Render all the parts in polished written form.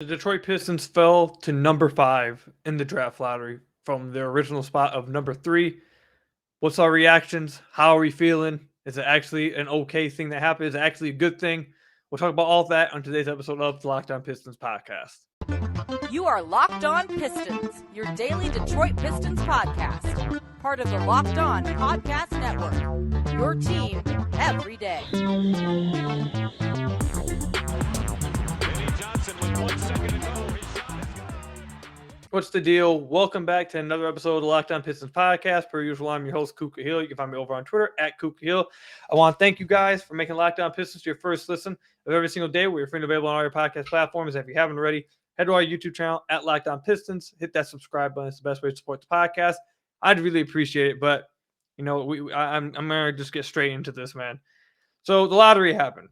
The Detroit Pistons fell to number 5 in the draft lottery from their original spot of number 3. What's our reactions? How are we feeling? Is it actually an okay thing that happened? Is it actually a good thing? We'll talk about all of that on today's episode of the Locked On Pistons podcast. You are Locked On Pistons, your daily Detroit Pistons podcast. Part of the Locked On Podcast Network. Your team every day. What's the deal? Welcome back to another episode of the Locked On Pistons podcast. Per usual, I'm your host, Kuka Hill. You can find me over on Twitter at Kuka Hill. I want to thank you guys for making Locked On Pistons your first listen of every single day. We're free and available on all your podcast platforms. If you haven't already, head to our YouTube channel at Locked On Pistons. Hit that subscribe button. It's the best way to support the podcast. I'd really appreciate it, but you know, I'm gonna just get straight into this, man. So the lottery happened.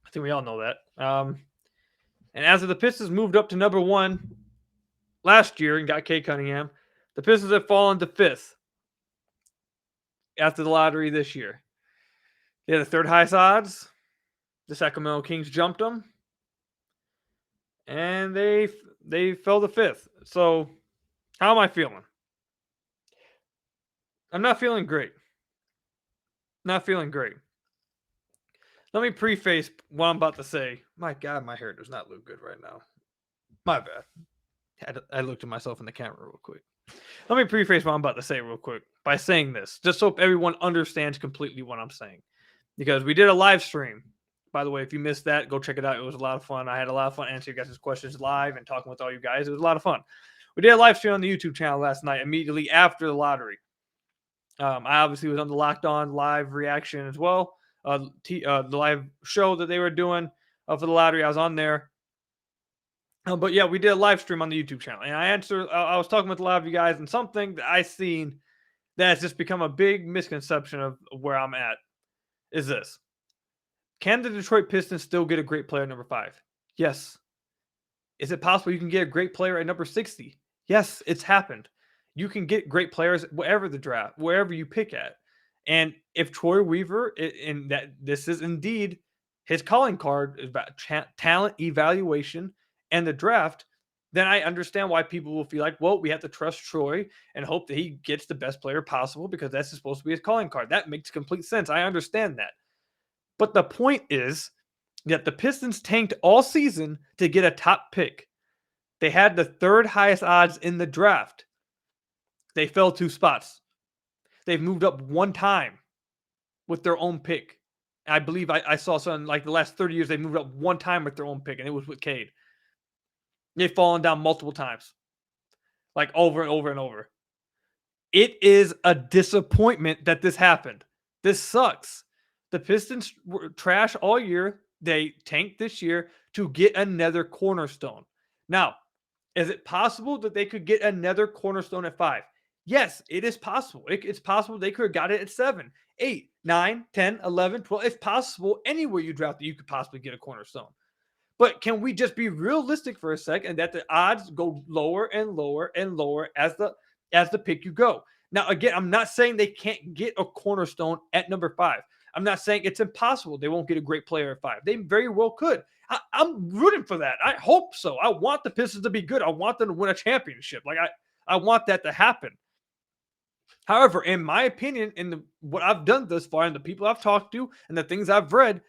I think we all know that. And as the Pistons moved up to number 1 last year and got Cade Cunningham, the Pistons have fallen to 5th after the lottery this year. They had the third highest odds. The Sacramento Kings jumped them, and they fell to 5th. So, how am I feeling? I'm not feeling great. Not feeling great. Let me preface what I'm about to say. My God, my hair does not look good right now. My bad. I looked at myself in the camera real quick. Let me preface what I'm about to say real quick by saying this, just so everyone understands completely what I'm saying. Because we did a live stream. By the way, if you missed that, go check it out. It was a lot of fun. I had a lot of fun answering you guys' questions live and talking with all you guys. It was a lot of fun. We did a live stream on the YouTube channel last night, immediately after the lottery. I obviously was on the Locked On live reaction as well. The live show that they were doing for the lottery, I was on there. But yeah, we did a live stream on the YouTube channel, and I was talking with a lot of you guys, and something that I seen that has just become a big misconception of where I'm at is this: can the Detroit Pistons still get a great player at number 5? Yes. Is it possible you can get a great player at number 60? Yes, it's happened. You can get great players wherever the draft, wherever you pick at. And if Troy Weaver, and that this is indeed his calling card is about talent evaluation and the draft, then I understand why people will feel like, well, we have to trust Troy and hope that he gets the best player possible because that's supposed to be his calling card. That makes complete sense. I understand that. But the point is that the Pistons tanked all season to get a top pick. They had the third highest odds in the draft. They fell 2 spots. They've moved up 1 time with their own pick. I believe I saw something like the last 30 years, they've moved up 1 time with their own pick, and it was with Cade. They've fallen down multiple times, like over and over and over. It is a disappointment that this happened. This sucks. The Pistons were trash all year. They tanked this year to get another cornerstone. Now, is it possible that they could get another cornerstone at 5? Yes, it is possible. It's possible they could have got it at 7, 8, 9, 10, 11, 12. It's possible anywhere you draft that you could possibly get a cornerstone. But can we just be realistic for a second that the odds go lower and lower and lower as the pick you go? Now, again, I'm not saying they can't get a cornerstone at number 5. I'm not saying it's impossible they won't get a great player at 5. They very well could. I'm rooting for that. I hope so. I want the Pistons to be good. I want them to win a championship. Like I want that to happen. However, in my opinion, what I've done thus far and the people I've talked to and the things I've read,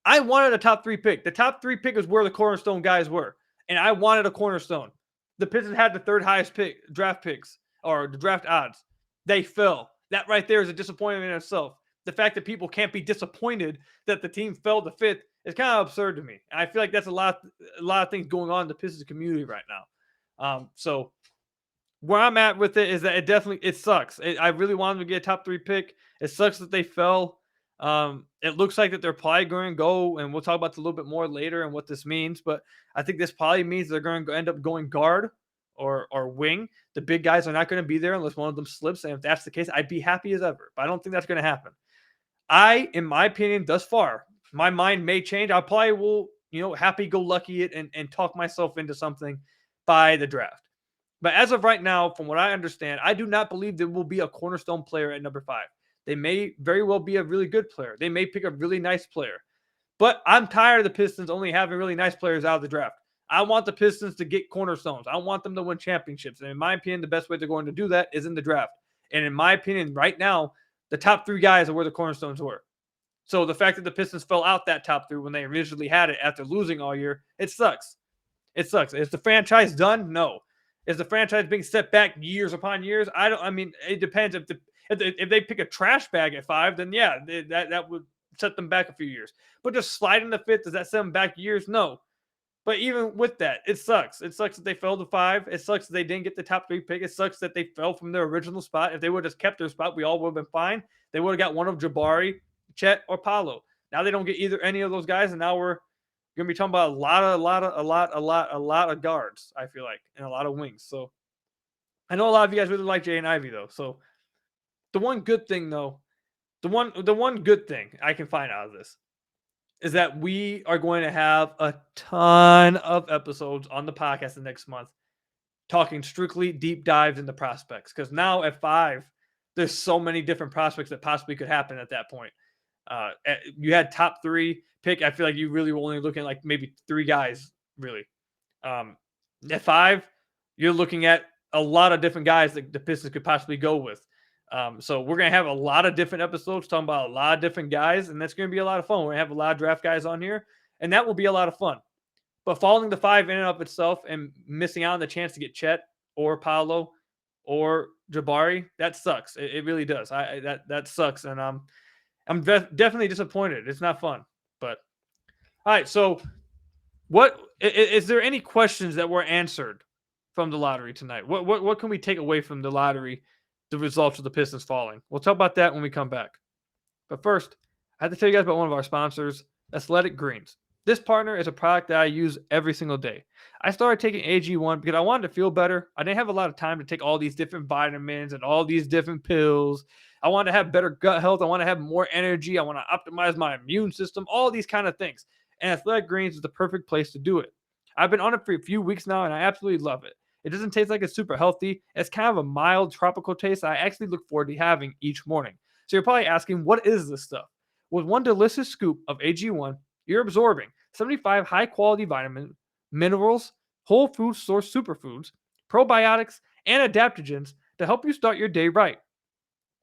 I wanted a top 3 pick. The top 3 pick is where the cornerstone guys were. And I wanted a cornerstone. The Pistons had the third highest draft picks, or the draft odds. They fell. That right there is a disappointment in itself. The fact that people can't be disappointed that the team fell to 5th is kind of absurd to me. And I feel like that's a lot of things going on in the Pistons community right now. So where I'm at with it is that it sucks. I really wanted to get a top 3 pick. It sucks that they fell. It looks like that they're probably going to go, and we'll talk about this a little bit more later and what this means, but I think this probably means they're going to end up going guard or wing. The big guys are not going to be there unless one of them slips, and if that's the case, I'd be happy as ever, but I don't think that's going to happen. In my opinion, thus far, my mind may change. I probably will, happy-go-lucky it and talk myself into something by the draft. But as of right now, from what I understand, I do not believe there will be a cornerstone player at number 5. They may very well be a really good player. They may pick a really nice player. But I'm tired of the Pistons only having really nice players out of the draft. I want the Pistons to get cornerstones. I want them to win championships. And in my opinion, the best way they're going to do that is in the draft. And in my opinion, right now, the top 3 guys are where the cornerstones were. So the fact that the Pistons fell out that top 3 when they originally had it after losing all year, it sucks. It sucks. Is the franchise done? No. Is the franchise being set back years upon years? I mean, it depends. If they pick a trash bag at 5, then yeah, that would set them back a few years. But just sliding the 5th, does that set them back years? No. But even with that, it sucks. It sucks that they fell to 5. It sucks that they didn't get the top 3 pick. It sucks that they fell from their original spot. If they would have just kept their spot, we all would have been fine. They would have got one of Jabari, Chet, or Paolo. Now they don't get any of those guys, and now we're gonna be talking about a lot of guards. I feel like, and a lot of wings. So I know a lot of you guys really like Jay and Ivy though. So the one good thing though, the one good thing I can find out of this is that we are going to have a ton of episodes on the podcast the next month talking strictly deep dives into prospects. Because now at 5, there's so many different prospects that possibly could happen at that point. You had top 3 pick. I feel like you really were only looking at like maybe 3 guys, really. At 5, you're looking at a lot of different guys that the Pistons could possibly go with. So we're going to have a lot of different episodes talking about a lot of different guys, and that's going to be a lot of fun. We're going to have a lot of draft guys on here, and that will be a lot of fun. But falling to 5 in and of itself and missing out on the chance to get Chet or Paolo or Jabari, that sucks. It really does. That sucks, and I'm definitely disappointed. It's not fun. But all right, so what is there any questions that were answered from the lottery tonight? What can we take away from the lottery, the results of the Pistons falling? We'll talk about that when we come back. But first, I have to tell you guys about one of our sponsors, Athletic Greens. This partner is a product that I use every single day. I started taking AG1 because I wanted to feel better. I didn't have a lot of time to take all these different vitamins and all these different pills. I want to have better gut health. I want to have more energy. I want to optimize my immune system, all these kind of things. And Athletic Greens is the perfect place to do it. I've been on it for a few weeks now, and I absolutely love it. It doesn't taste like it's super healthy. It's kind of a mild tropical taste I actually look forward to having each morning. So you're probably asking, what is this stuff? With one delicious scoop of AG1, you're absorbing 75 high-quality vitamins, minerals, whole food source superfoods, probiotics, and adaptogens to help you start your day right.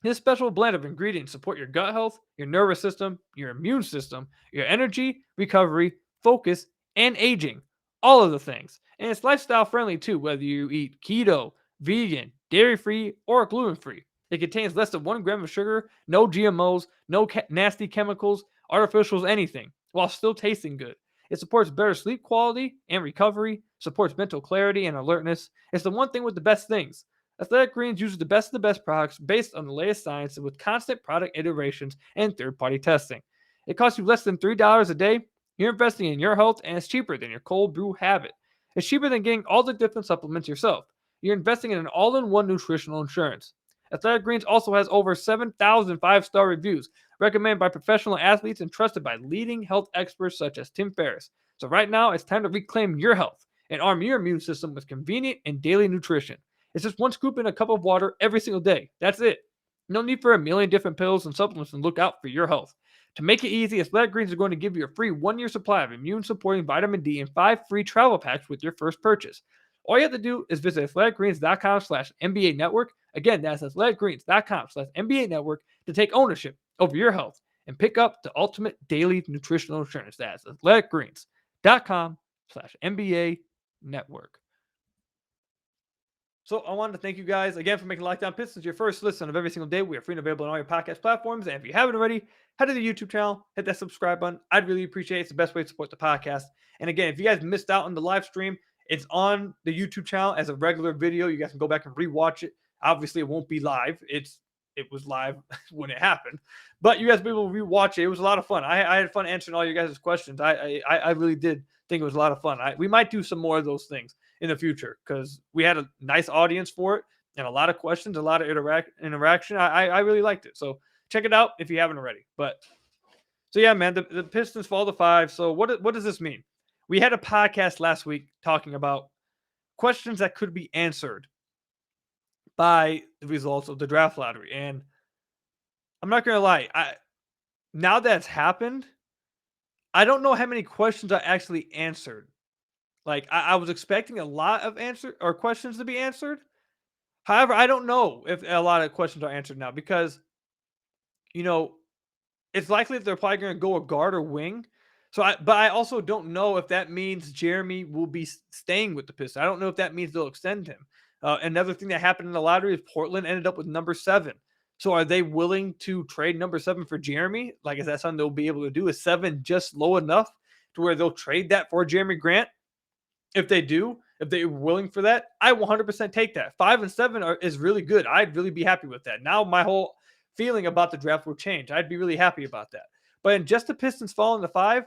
This special blend of ingredients support your gut health, your nervous system, your immune system, your energy, recovery, focus, and aging. All of the things. And it's lifestyle friendly too, whether you eat keto, vegan, dairy-free, or gluten-free. It contains less than 1 gram of sugar, no GMOs, no nasty chemicals, artificials, anything, while still tasting good. It supports better sleep quality and recovery, supports mental clarity and alertness. It's the one thing with the best things. Athletic Greens uses the best of the best products based on the latest science and with constant product iterations and third-party testing. It costs you less than $3 a day. You're investing in your health, and it's cheaper than your cold brew habit. It's cheaper than getting all the different supplements yourself. You're investing in an all-in-one nutritional insurance. Athletic Greens also has over 7,000 five-star reviews, recommended by professional athletes and trusted by leading health experts such as Tim Ferriss. So right now, it's time to reclaim your health and arm your immune system with convenient and daily nutrition. It's just 1 scoop in a cup of water every single day. That's it. No need for a million different pills and supplements, and look out for your health. To make it easy, Athletic Greens are going to give you a free 1-year supply of immune-supporting vitamin D and 5 free travel packs with your first purchase. All you have to do is visit athleticgreens.com/NBA Network. Again, that's athleticgreens.com/NBA Network to take ownership over your health and pick up the ultimate daily nutritional insurance. That's athleticgreens.com/NBA Network. So I wanted to thank you guys again for making Lockdown Pistons your first listen of every single day. We are free and available on all your podcast platforms. And if you haven't already, head to the YouTube channel, hit that subscribe button. I'd really appreciate it. It's the best way to support the podcast. And again, if you guys missed out on the live stream, it's on the YouTube channel as a regular video. You guys can go back and rewatch it. Obviously, it won't be live. It was live when it happened, but you guys will be able to rewatch it. It was a lot of fun. I had fun answering all you guys' questions. I really did think it was a lot of fun. We might do some more of those things in the future because we had a nice audience for it and a lot of questions, a lot of interaction. I really liked it. So check it out if you haven't already. But so yeah, man, the Pistons fall to 5. So what does this mean? We had a podcast last week talking about questions that could be answered by the results of the draft lottery. And I'm not going to lie. Now that's happened, I don't know how many questions I actually answered. Like I was expecting a lot of answer or questions to be answered. However, I don't know if a lot of questions are answered now because you know it's likely that they're probably going to go a guard or wing. But I also don't know if that means Jeremy will be staying with the Pistons. I don't know if that means they'll extend him. Another thing that happened in the lottery is Portland ended up with number 7. So are they willing to trade number 7 for Jeremy? Like, is that something they'll be able to do? Is 7 just low enough to where they'll trade that for Jeremy Grant? If they do, if they're willing for that, I 100% take that. 5 and 7 is really good. I'd really be happy with that. Now my whole feeling about the draft will change. I'd be really happy about that. But in just the Pistons falling to 5,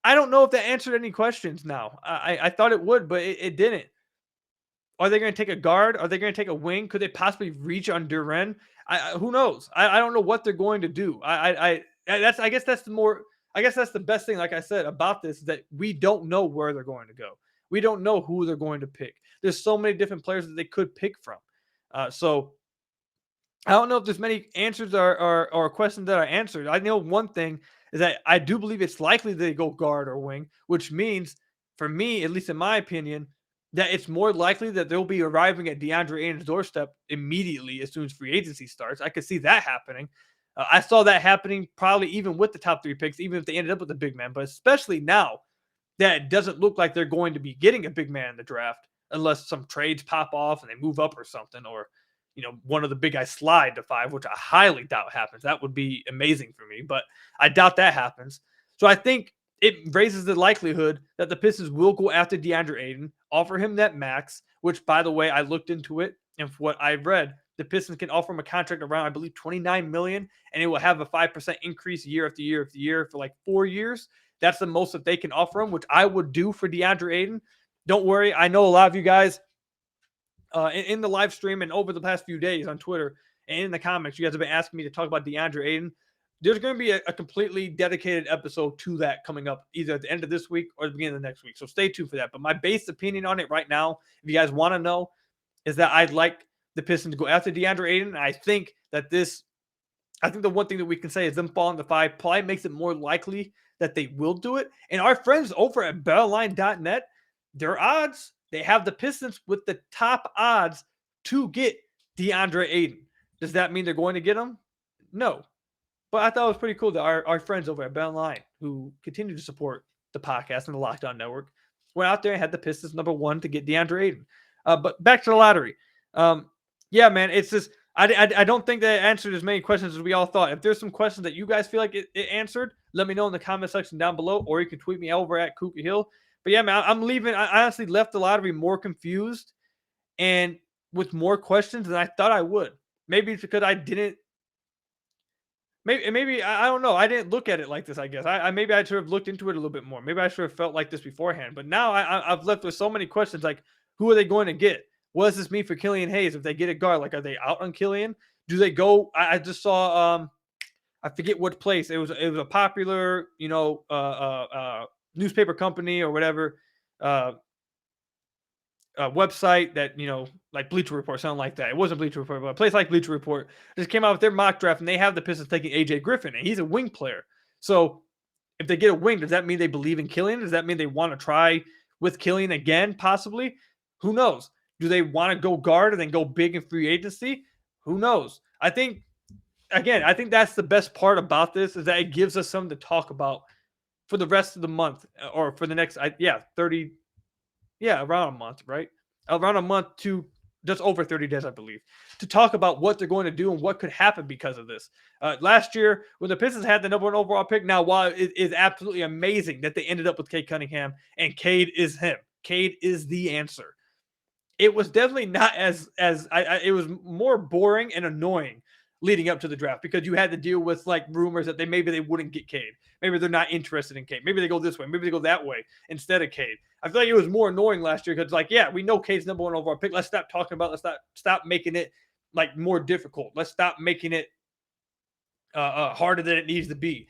I don't know if that answered any questions now. I thought it would, but it didn't. Are they going to take a guard? Are they going to take a wing? Could they possibly reach on Duren? Who knows? I don't know what they're going to do. I guess that's the best thing, like I said, about this, that we don't know where they're going to go. We don't know who they're going to pick. There's so many different players that they could pick from. So I don't know if there's many answers or questions that are answered. I know one thing is that I do believe it's likely they go guard or wing, which means, for me, at least in my opinion, that it's more likely that they'll be arriving at DeAndre Ayton's doorstep immediately as soon as free agency starts. I could see that happening. I saw that happening probably even with the top 3 picks, even if they ended up with a big man, but especially now that it doesn't look like they're going to be getting a big man in the draft unless some trades pop off and they move up or something, or one of the big guys slide to 5, which I highly doubt happens. That would be amazing for me, but I doubt that happens. So I think it raises the likelihood that the Pistons will go after DeAndre Ayton, offer him that max, which, by the way, I looked into it, and from what I've read, the Pistons can offer him a contract around, I believe, $29 million, and it will have a 5% increase year after year after year for like 4 years. That's the most that they can offer him, which I would do for DeAndre Ayton. Don't worry. I know a lot of you guys in the live stream and over the past few days on Twitter and in the comments, you guys have been asking me to talk about DeAndre Ayton. There's going to be a completely dedicated episode to that coming up either at the end of this week or the beginning of the next week. So stay tuned for that. But my base opinion on it right now, if you guys want to know, is that I'd like the Pistons to go after DeAndre Ayton. And I think the one thing that we can say is them falling to 5 probably makes it more likely that they will do it. And our friends over at BetOnline.net, their odds, they have the Pistons with the top odds to get DeAndre Ayton. Does that mean they're going to get him? No. But I thought it was pretty cool that our friends over at BetOnline, who continue to support the podcast and the Locked On Network, went out there and had the Pistons number 1 to get DeAndre Ayton. But back to the lottery. Yeah, man, it's just I don't think they answered as many questions as we all thought. If there's some questions that you guys feel like it answered, let me know in the comment section down below, or you can tweet me over at Kuka Hill. But yeah, man, I'm leaving. I honestly left the lottery more confused and with more questions than I thought I would. Maybe it's because I didn't. Maybe I don't know. I didn't look at it like this. I guess maybe I should have looked into it a little bit more. Maybe I should have felt like this beforehand. But now I've left with so many questions. Like, who are they going to get? What does this mean for Killian Hayes if they get a guard? Like, are they out on Killian? Do they go? I just saw. I forget what place. It was a popular, newspaper company or whatever, website that, like Bleacher Report, something like that. It wasn't Bleacher Report, but a place like Bleacher Report just came out with their mock draft, and they have the Pistons taking AJ Griffin, and he's a wing player. So if they get a wing, does that mean they believe in Killian? Does that mean they want to try with Killian again, possibly? Who knows? Do they want to go guard and then go big in free agency? Who knows? I think that's the best part about this, is that it gives us something to talk about for the rest of the month, or for the next, around a month, right? Around a month to just over 30 days, I believe, to talk about what they're going to do and what could happen because of this. Last year, when the Pistons had the number 1 overall pick, now, while it is absolutely amazing that they ended up with Cade Cunningham, and Cade is him. Cade is the answer. It was definitely not it was more boring and annoying leading up to the draft, because you had to deal with like rumors that maybe they wouldn't get Cade. Maybe they're not interested in Cade. Maybe they go this way. Maybe they go that way instead of Cade. I feel like it was more annoying last year because, like, yeah, we know Cade's number 1 overall pick. Let's stop talking about. Let's stop making it like more difficult. Let's stop making it harder than it needs to be.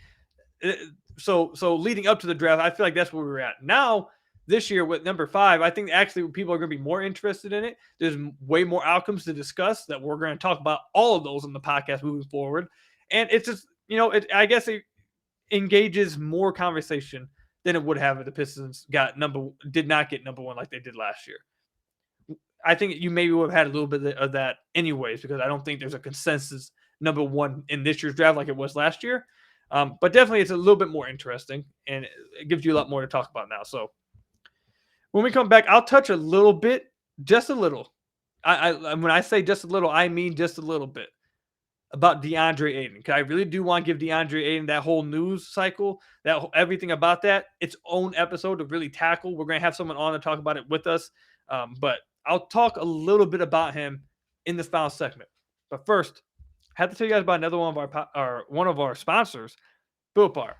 So leading up to the draft, I feel like that's where we were at. Now, this year with number 5, I think actually people are going to be more interested in it. There's way more outcomes to discuss that we're going to talk about all of those in the podcast moving forward. And it's just, I guess it engages more conversation than it would have if the Pistons did not get number 1 like they did last year. I think you maybe would have had a little bit of that anyways, because I don't think there's a consensus number 1 in this year's draft like it was last year. But definitely it's a little bit more interesting, and it gives you a lot more to talk about now. So when we come back, I'll touch a little bit, just a little. When I say just a little, I mean just a little bit about DeAndre Ayton. Because I really do want to give DeAndre Ayton that whole news cycle, everything about that, its own episode to really tackle. We're going to have someone on to talk about it with us. But I'll talk a little bit about him in this final segment. But first, I have to tell you guys about another one of our sponsors, Built Bar.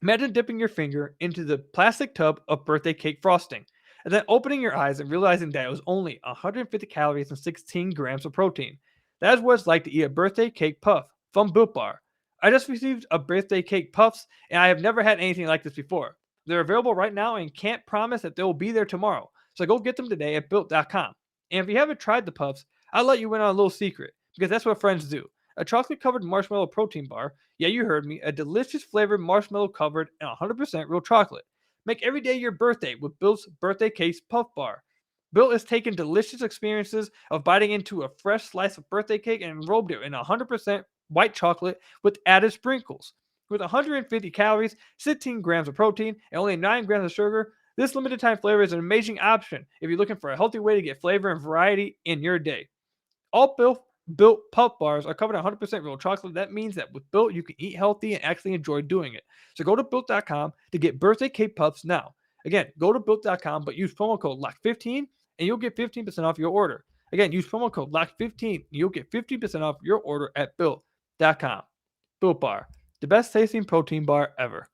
Imagine dipping your finger into the plastic tub of birthday cake frosting, and then opening your eyes and realizing that it was only 150 calories and 16 grams of protein. That is what it's like to eat a birthday cake puff from Built Bar. I just received a birthday cake puffs, and I have never had anything like this before. They're available right now and can't promise that they will be there tomorrow. So go get them today at Built.com. And if you haven't tried the puffs, I'll let you in on a little secret, because that's what friends do. A chocolate-covered marshmallow protein bar, yeah, you heard me, a delicious flavored marshmallow-covered and 100% real chocolate. Make every day your birthday with Built's Birthday Cake Puff Bar. Built has taken delicious experiences of biting into a fresh slice of birthday cake and enrobed it in 100% white chocolate with added sprinkles. With 150 calories, 16 grams of protein, and only 9 grams of sugar, this limited time flavor is an amazing option if you're looking for a healthy way to get flavor and variety in your day. All Built Puff Bars are covered in 100% real chocolate. That means that with Built, you can eat healthy and actually enjoy doing it. So go to Built.com to get birthday cake puffs now. Again, go to Built.com, but use promo code LOCK15 and you'll get 15% off your order. Again, use promo code LOCK15 and you'll get 15% off your order at Built.com. Built Bar, the best tasting protein bar ever.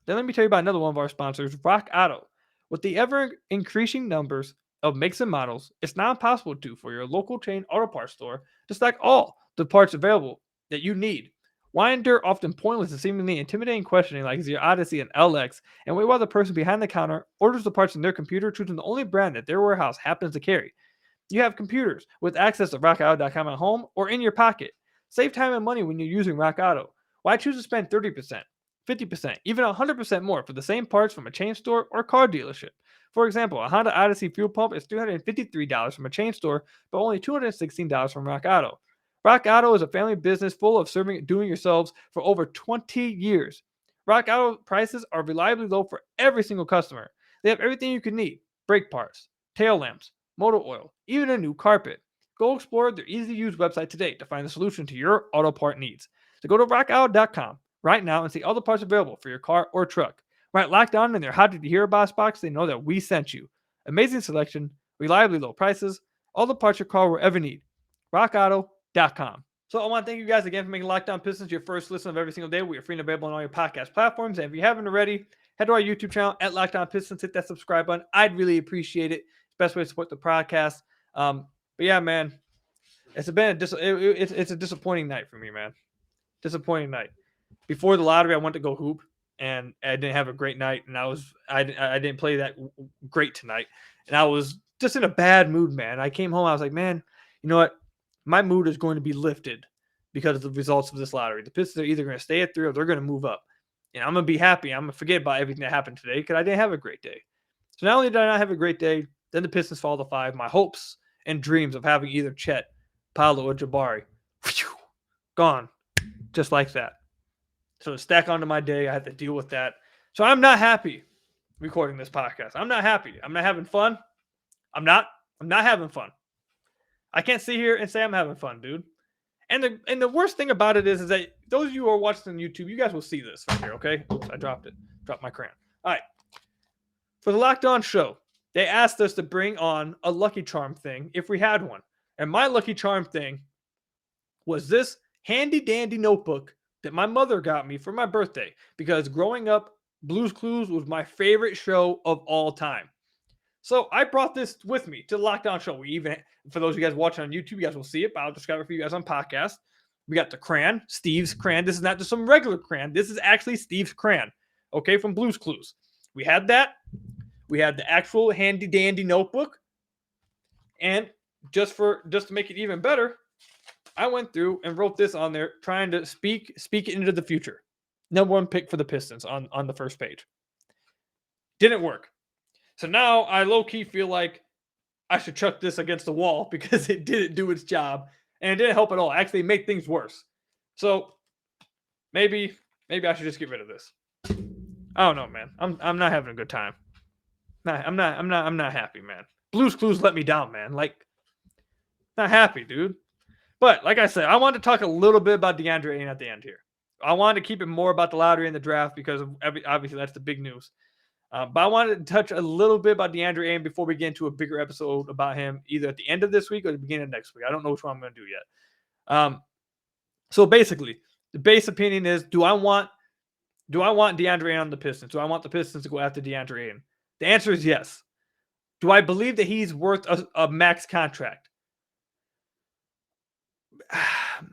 Then let me tell you about another one of our sponsors, Rock Auto. With the ever-increasing numbers of makes and models, it's now impossible for your local chain auto parts store to stock all the parts available that you need. Why endure often pointless and seemingly intimidating questioning like is your Odyssey and LX, and wait while the person behind the counter orders the parts in their computer, choosing the only brand that their warehouse happens to carry? You have computers with access to rockauto.com at home or in your pocket. Save time and money when you're using Rock Auto. Why choose to spend 30%, 50%, even 100% more for the same parts from a chain store or car dealership? For example, a Honda Odyssey fuel pump is $353 from a chain store, but only $216 from Rock Auto. Rock Auto is a family business full of serving do-it-yourselves for over 20 years. Rock Auto prices are reliably low for every single customer. They have everything you can need: brake parts, tail lamps, motor oil, even a new carpet. Go explore their easy-to-use website today to find the solution to your auto part needs. So go to rockauto.com right now and see all the parts available for your car or truck. Right, locked on in their How Did You Hear About Us box, they know that we sent you. Amazing selection, reliably low prices, all the parts your car will ever need. RockAuto.com. So I want to thank you guys again for making Locked On Pistons your first listen of every single day. We are free and available on all your podcast platforms. And if you haven't already, head to our YouTube channel at Locked On Pistons. Hit that subscribe button. I'd really appreciate it. It's the best way to support the podcast. But yeah, man, it's a disappointing night for me, man. Disappointing night. Before the lottery, I went to go hoop, and I didn't have a great night, and I didn't play that great tonight, and I was just in a bad mood, man. I came home, I was like, man, you know what? My mood is going to be lifted because of the results of this lottery. The Pistons are either going to stay at 3 or they're going to move up, and I'm going to be happy. I'm going to forget about everything that happened today because I didn't have a great day. So not only did I not have a great day, then the Pistons fall to 5. My hopes and dreams of having either Chet, Paolo, or Jabari, gone just like that. So to stack onto my day, I had to deal with that. So I'm not happy recording this podcast. I'm not happy. I'm not having fun. I'm not having fun. I can't sit here and say I'm having fun, dude. And the worst thing about it is that those of you who are watching on YouTube, you guys will see this right here, okay? Oops, I dropped it. Dropped my crayon. All right. For the Locked On show, they asked us to bring on a Lucky Charm thing if we had one. And my Lucky Charm thing was this handy dandy notebook that my mother got me for my birthday, because growing up, Blue's Clues was my favorite show of all time. So I brought this with me to the Locked On show. We even, for those of you guys watching on YouTube, you guys will see it, but I'll describe it for you guys on podcast. We got the crayon, Steve's crayon. This is not just some regular crayon. This is actually Steve's crayon, okay, from Blue's Clues. We had that. We had the actual handy dandy notebook. And just to make it even better, I went through and wrote this on there, trying to speak it into the future. Number 1 pick for the Pistons on the first page. Didn't work. So now I low-key feel like I should chuck this against the wall because it didn't do its job and it didn't help at all. Actually, make things worse. So maybe I should just get rid of this. I don't know, man. I'm not having a good time. I'm not happy, man. Blue's Clues let me down, man. Like, not happy, dude. But like I said, I wanted to talk a little bit about DeAndre Ayton at the end here. I wanted to keep it more about the lottery and the draft because obviously that's the big news. But I wanted to touch a little bit about DeAndre Ayton before we get into a bigger episode about him, either at the end of this week or the beginning of next week. I don't know which one I'm going to do yet. So basically, the base opinion is: Do I want DeAndre Ayton on the Pistons? Do I want the Pistons to go after DeAndre Ayton? The answer is yes. Do I believe that he's worth a max contract?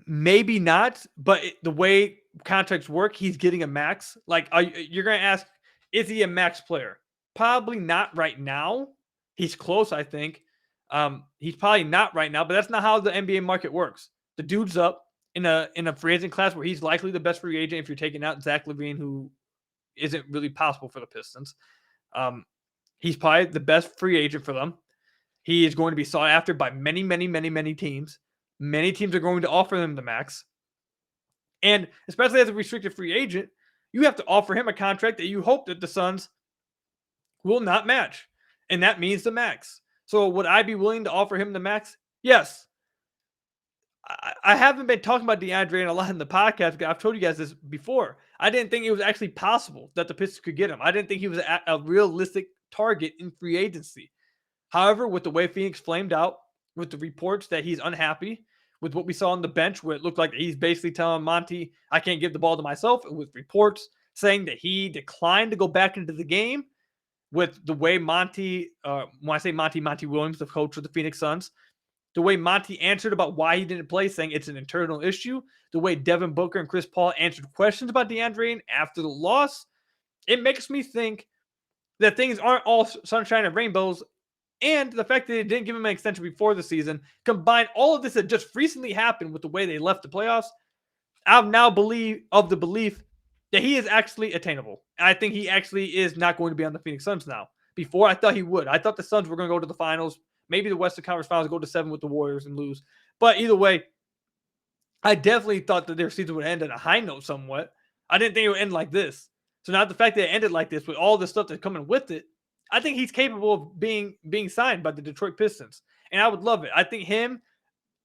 Maybe not, but the way contracts work, he's getting a max. Like, you're going to ask, is he a max player? Probably not right now. He's close, I think. He's probably not right now, but that's not how the NBA market works. The dude's up in a free agent class where he's likely the best free agent if you're taking out Zach LaVine, who isn't really possible for the Pistons. He's probably the best free agent for them. He is going to be sought after by many, many, many, many teams. Many teams are going to offer him the max. And especially as a restricted free agent, you have to offer him a contract that you hope that the Suns will not match. And that means the max. So would I be willing to offer him the max? Yes. I haven't been talking about DeAndre a lot in the podcast. I've told you guys this before. I didn't think it was actually possible that the Pistons could get him. I didn't think he was a realistic target in free agency. However, with the way Phoenix flamed out, with the reports that he's unhappy, with what we saw on the bench where it looked like he's basically telling Monty, I can't give the ball to myself, and with reports saying that he declined to go back into the game, with the way Monty, when I say Monty Williams, the coach of the Phoenix Suns, the way Monty answered about why he didn't play, saying it's an internal issue, the way Devin Booker and Chris Paul answered questions about DeAndre after the loss, it makes me think that things aren't all sunshine and rainbows. And the fact that they didn't give him an extension before the season, combine all of this that just recently happened with the way they left the playoffs, I now believe of the belief that he is actually attainable. And I think he actually is not going to be on the Phoenix Suns now. Before, I thought he would. I thought the Suns were going to go to the finals, maybe the Western Conference Finals, go to 7 with the Warriors and lose. But either way, I definitely thought that their season would end at a high note somewhat. I didn't think it would end like this. So now the fact that it ended like this with all the stuff that's coming with it, I think he's capable of being signed by the Detroit Pistons. And I would love it. I think him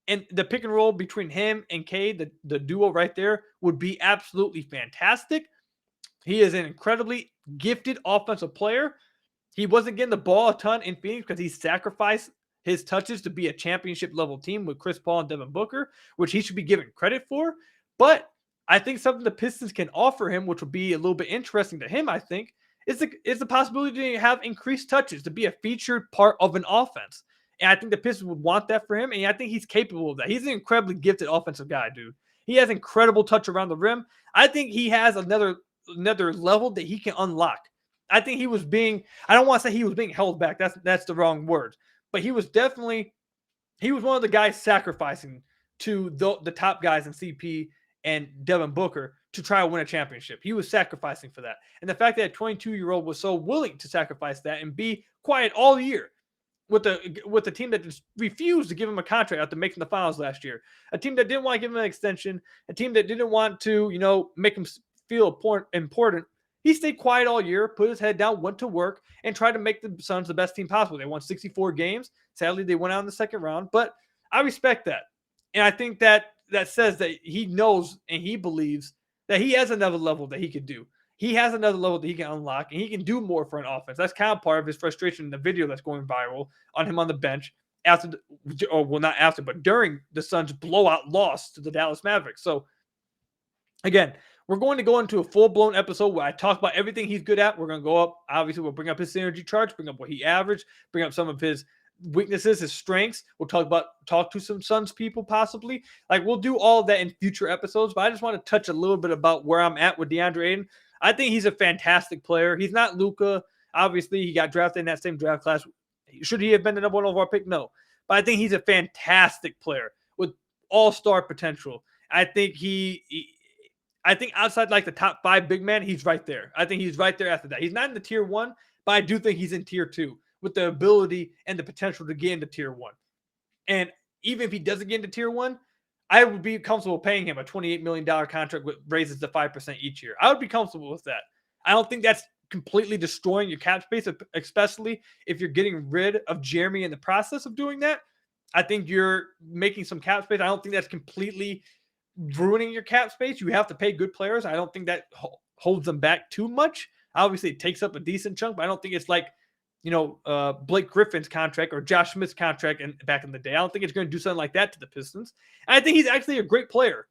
and the pick and roll between him and Cade, the duo right there, would be absolutely fantastic. He is an incredibly gifted offensive player. He wasn't getting the ball a ton in Phoenix because he sacrificed his touches to be a championship level team with Chris Paul and Devin Booker, which he should be given credit for. But I think something the Pistons can offer him, which would be a little bit interesting to him, I think, is the possibility to have increased touches, to be a featured part of an offense. And I think the Pistons would want that for him, and I think he's capable of that. He's an incredibly gifted offensive guy, dude. He has incredible touch around the rim. I think he has another level that he can unlock. I think he was being, I don't want to say he was being held back. That's the wrong word. But he was one of the guys sacrificing to the top guys in CP and Devin Booker to try to win a championship. He was sacrificing for that. And the fact that a 22-year-old was so willing to sacrifice that and be quiet all year with the team that just refused to give him a contract after making the finals last year, a team that didn't want to give him an extension, a team that didn't want to, make him feel important. He stayed quiet all year, put his head down, went to work, and tried to make the Suns the best team possible. They won 64 games. Sadly, they went out in the second round, but I respect that. And I think that says that he knows and he believes that he has another level that he could do. He has another level that he can unlock, and he can do more for an offense. That's kind of part of his frustration in the video that's going viral on him on the bench during the Suns' blowout loss to the Dallas Mavericks. So, again, we're going to go into a full-blown episode where I talk about everything he's good at. We're going to go up. Obviously, we'll bring up his synergy charts, bring up what he averaged, bring up some of his weaknesses, his strengths. We'll talk to some Suns people possibly. Like, we'll do all of that in future episodes, but I just want to touch a little bit about where I'm at with DeAndre Ayton. I think he's a fantastic player. He's not Luka. Obviously, he got drafted in that same draft class. Should he have been the number one overall pick? No. But I think he's a fantastic player with all-star potential. I think I think outside like the top 5 big man, he's right there. I think he's right there after that. He's not in the tier 1, but I do think he's in tier 2 with the ability and the potential to get into tier 1. And even if he doesn't get into tier 1, I would be comfortable paying him a $28 million contract with raises to 5% each year. I would be comfortable with that. I don't think that's completely destroying your cap space, especially if you're getting rid of Jeremy in the process of doing that. I think you're making some cap space. I don't think that's completely ruining your cap space. You have to pay good players. I don't think that holds them back too much. Obviously, it takes up a decent chunk, but I don't think it's like, Blake Griffin's contract or Josh Smith's contract back in the day. I don't think it's going to do something like that to the Pistons. And I think he's actually a great player.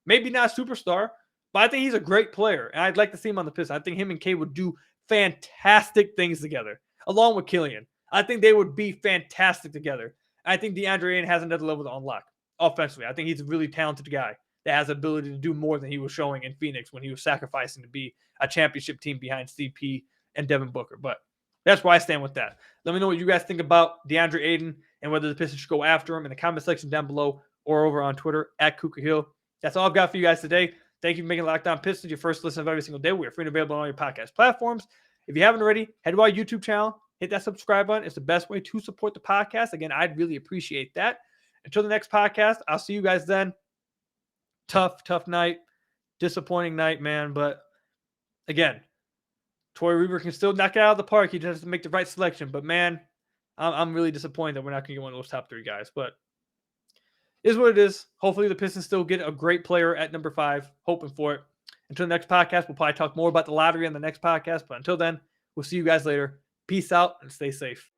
Maybe not a superstar, but I think he's a great player. And I'd like to see him on the Pistons. I think him and K would do fantastic things together, along with Killian. I think they would be fantastic together. I think DeAndre Ayton has another level to unlock offensively. I think he's a really talented guy that has the ability to do more than he was showing in Phoenix when he was sacrificing to be a championship team behind CP and Devin Booker. But that's where I stand with that. Let me know what you guys think about DeAndre Ayton and whether the Pistons should go after him in the comment section down below or over on Twitter at Kuka Hill. That's all I've got for you guys today. Thank you for making Locked On Pistons your first listen of every single day. We are free and available on all your podcast platforms. If you haven't already, head to our YouTube channel. Hit that subscribe button. It's the best way to support the podcast. Again, I'd really appreciate that. Until the next podcast, I'll see you guys then. Tough night. Disappointing night, man. But again, Troy Weaver can still knock it out of the park. He just has to make the right selection. But man, I'm really disappointed that we're not going to get one of those top 3 guys. But it is what it is. Hopefully the Pistons still get a great player at number 5. Hoping for it. Until the next podcast, we'll probably talk more about the lottery on the next podcast. But until then, we'll see you guys later. Peace out and stay safe.